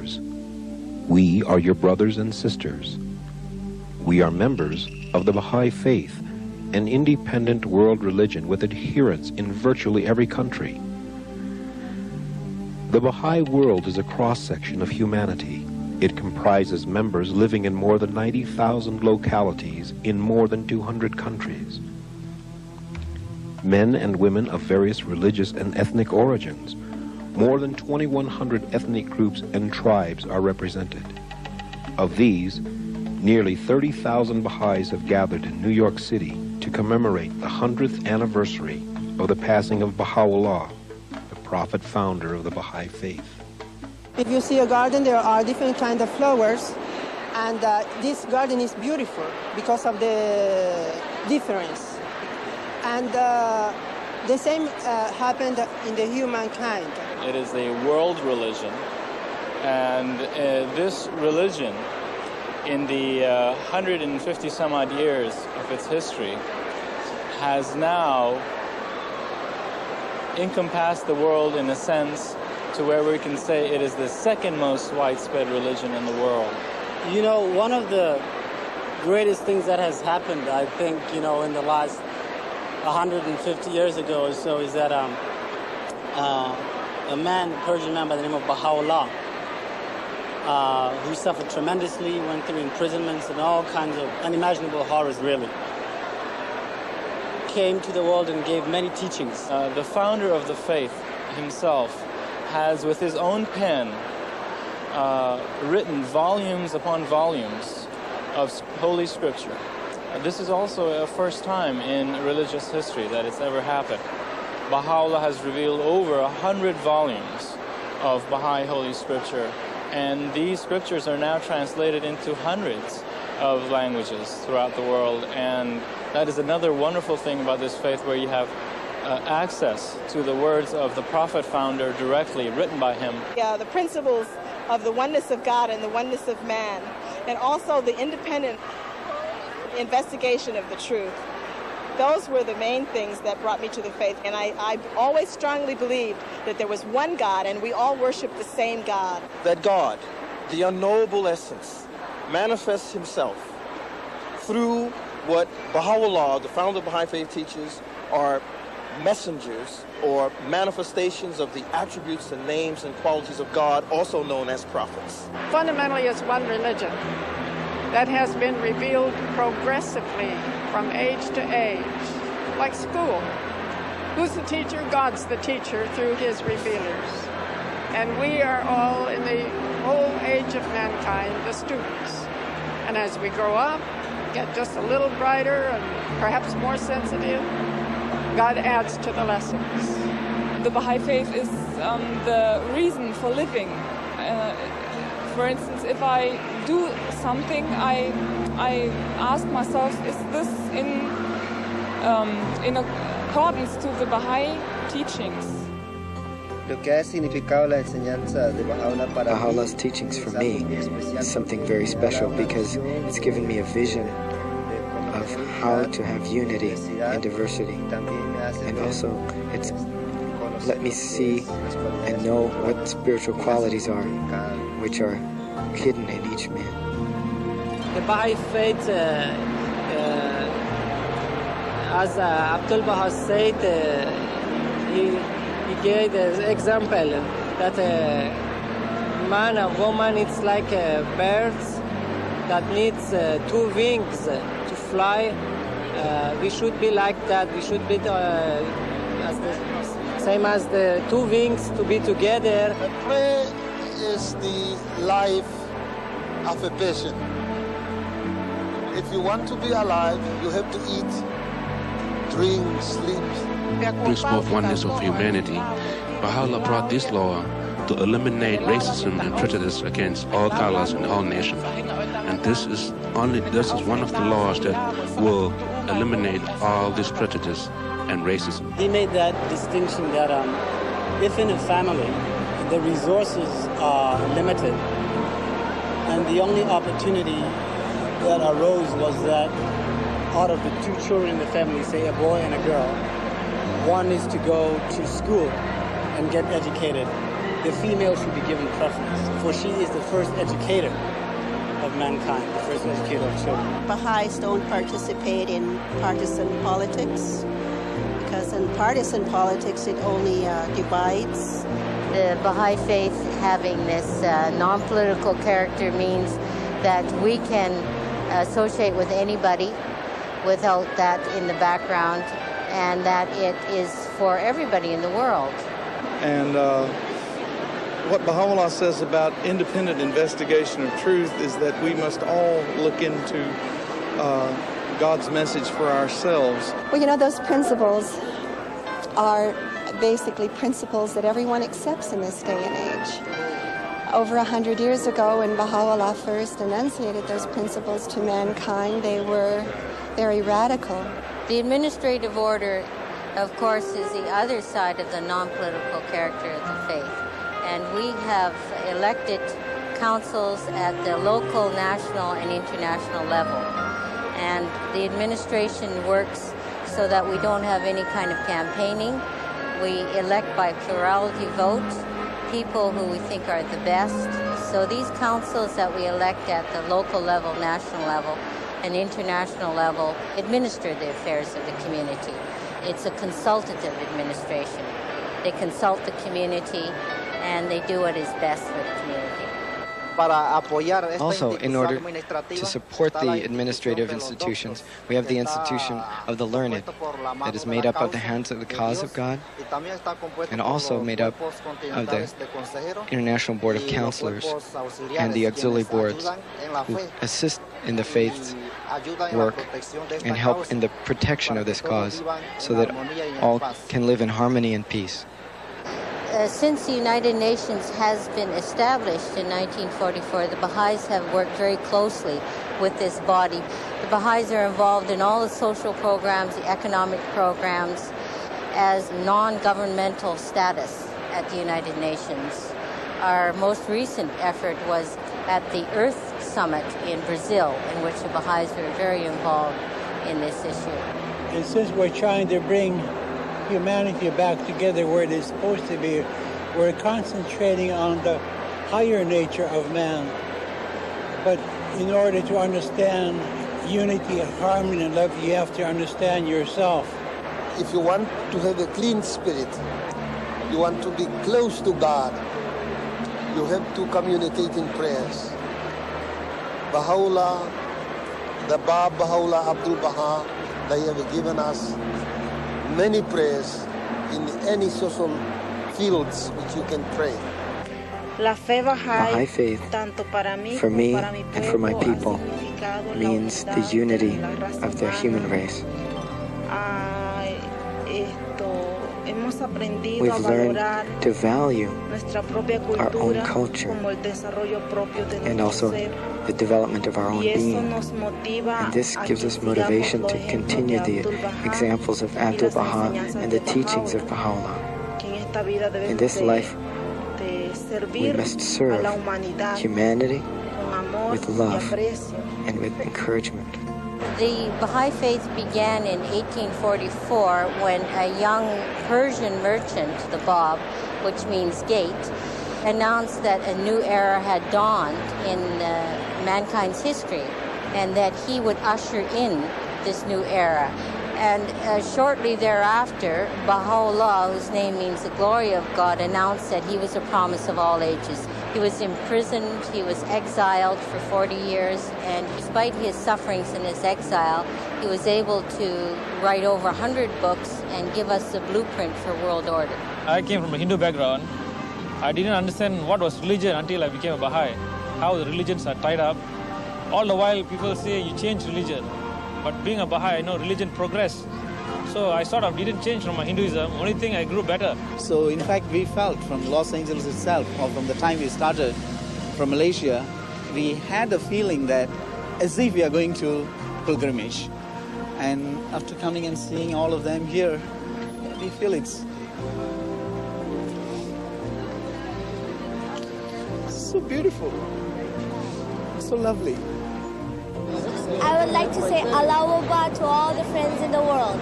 neighbors. We are your brothers and sisters. We are members of the Baha'i faith, an independent world religion with adherents in virtually every country. The Baha'i world is a cross-section of humanity. It comprises members living in more than 90,000 localities in more than 200 countries. Men and women of various religious and ethnic origins. More than 2,100 ethnic groups and tribes are represented. Of these, nearly 30,000 Baha'is have gathered in New York City to commemorate the 100th anniversary of the passing of Baha'u'llah, the prophet founder of the Baha'i faith. If you see a garden, there are different kinds of flowers, and this garden is beautiful because of the difference. And the same happened in the humankind. It is a world religion, and this religion, in the 150 some odd years of its history, has now encompassed the world in a sense to where we can say it is the second most widespread religion in the world. You know, one of the greatest things that has happened, I think, you know, in the last 150 years ago or so is that a Persian man by the name of Baha'u'llah, who suffered tremendously, went through imprisonments and all kinds of unimaginable horrors, really, came to the world and gave many teachings. The founder of the faith himself has, with his own pen, written volumes upon volumes of Holy Scripture. This is also a first time in religious history that it's ever happened. Baha'u'llah has revealed over 100 volumes of Baha'i Holy Scripture, and these scriptures are now translated into hundreds of languages throughout the world, and that is another wonderful thing about this faith, where you have access to the words of the prophet founder directly written by him. Yeah, the principles of the oneness of God and the oneness of man, and also the independent investigation of the truth. Those were the main things that brought me to the faith, and I always strongly believed that there was one God and we all worship the same God. That God, the unknowable essence, manifests himself through what Baha'u'llah, the founder of the Baha'i faith, teaches are messengers or manifestations of the attributes and names and qualities of God, also known as prophets. Fundamentally, it's one religion that has been revealed progressively from age to age, like school. Who's the teacher? God's the teacher through his revealers. And we are all, in the whole age of mankind, the students. And as we grow up, get just a little brighter and perhaps more sensitive, God adds to the lessons. The Baha'i faith is the reason for living. For instance, if I do something, I ask myself, is this in accordance to the Baha'i teachings? Baha'u'llah's teachings for me is something very special because it's given me a vision of how to have unity and diversity. And also, it's let me see and know what spiritual qualities are, which are hidden in each man. The Baha'i faith, as Abdul Baha said, he gave the example that a man and woman, it's like birds that needs two wings to fly. We should be like that. We should be same as the two wings to be together. Prayer is the life of a person. If you want to be alive, you have to eat, drink, sleep. Principle of oneness of humanity. Baha'u'llah brought this law to eliminate racism and prejudice against all colors and all nations. And this is one of the laws that will eliminate all this prejudice and racism. He made that distinction that if in a family the resources are limited and the only opportunity that arose was that out of the two children in the family, say a boy and a girl, one is to go to school and get educated the female should be given preference, for she is the first educator of mankind, the first educator of children. Baha'is don't participate in partisan politics, because in partisan politics it only divides. The Baha'i faith having this non-political character means that we can associate with anybody without that in the background, and that it is for everybody in the world. And what Baha'u'llah says about independent investigation of truth is that we must all look into God's message for ourselves. Well, you know, those principles are basically principles that everyone accepts in this day and age. Over 100 years ago, when Baha'u'llah first enunciated those principles to mankind, they were very radical. The administrative order, of course, is the other side of the non-political character of the faith. And we have elected councils at the local, national, and international level. And the administration works so that we don't have any kind of campaigning. We elect by plurality vote people who we think are the best. So these councils that we elect at the local level, national level, and international level administer the affairs of the community. It's a consultative administration. They consult the community and they do what is best for the community. Also, in order to support the administrative institutions, we have the institution of the learned that is made up of the hands of the cause of God, and also made up of the International Board of Counselors and the auxiliary boards who assist in the faith's work and help in the protection of this cause so that all can live in harmony and peace. Since the United Nations has been established in 1944, the Baha'is have worked very closely with this body. The Baha'is are involved in all the social programs, the economic programs, as non-governmental status at the United Nations. Our most recent effort was at the Earth Summit in Brazil, in which the Baha'is were very involved in this issue. And since we're trying to bring humanity back together where it is supposed to be, we're concentrating on the higher nature of man. But in order to understand unity, harmony, and love, you have to understand yourself. If you want to have a clean spirit, you want to be close to God, you have to communicate in prayers. Baha'u'llah, the Bab Baha'u'llah Abdul Baha, they have given us many prayers in any social fields which you can pray. Baha'i faith, for me and for my people, means the unity of the human race. We've learned to value our own culture and also the development of our own being. And this gives us motivation to continue the examples of Abdul Baha and the teachings of Baha'u'llah. In this life, we must serve humanity with love and with encouragement. The Baha'i faith began in 1844 when a young Persian merchant, the Bab, which means gate, announced that a new era had dawned in mankind's history and that he would usher in this new era. And shortly thereafter, Baha'u'llah, whose name means the glory of God, announced that he was a promise of all ages. He was imprisoned, he was exiled for 40 years, and despite his sufferings in his exile, he was able to write over 100 books and give us the blueprint for world order. I came from a Hindu background. I didn't understand what was religion until I became a Baha'i, how the religions are tied up. All the while people say you change religion, but being a Baha'i, I know religion progressed. So I sort of didn't change from my Hinduism, only thing I grew better. So in fact we felt from Los Angeles itself, or from the time we started from Malaysia, we had a feeling that as if we are going to pilgrimage. And after coming and seeing all of them here, we feel it's so beautiful, so lovely. I would like to say Allah Akbar to all the friends in the world.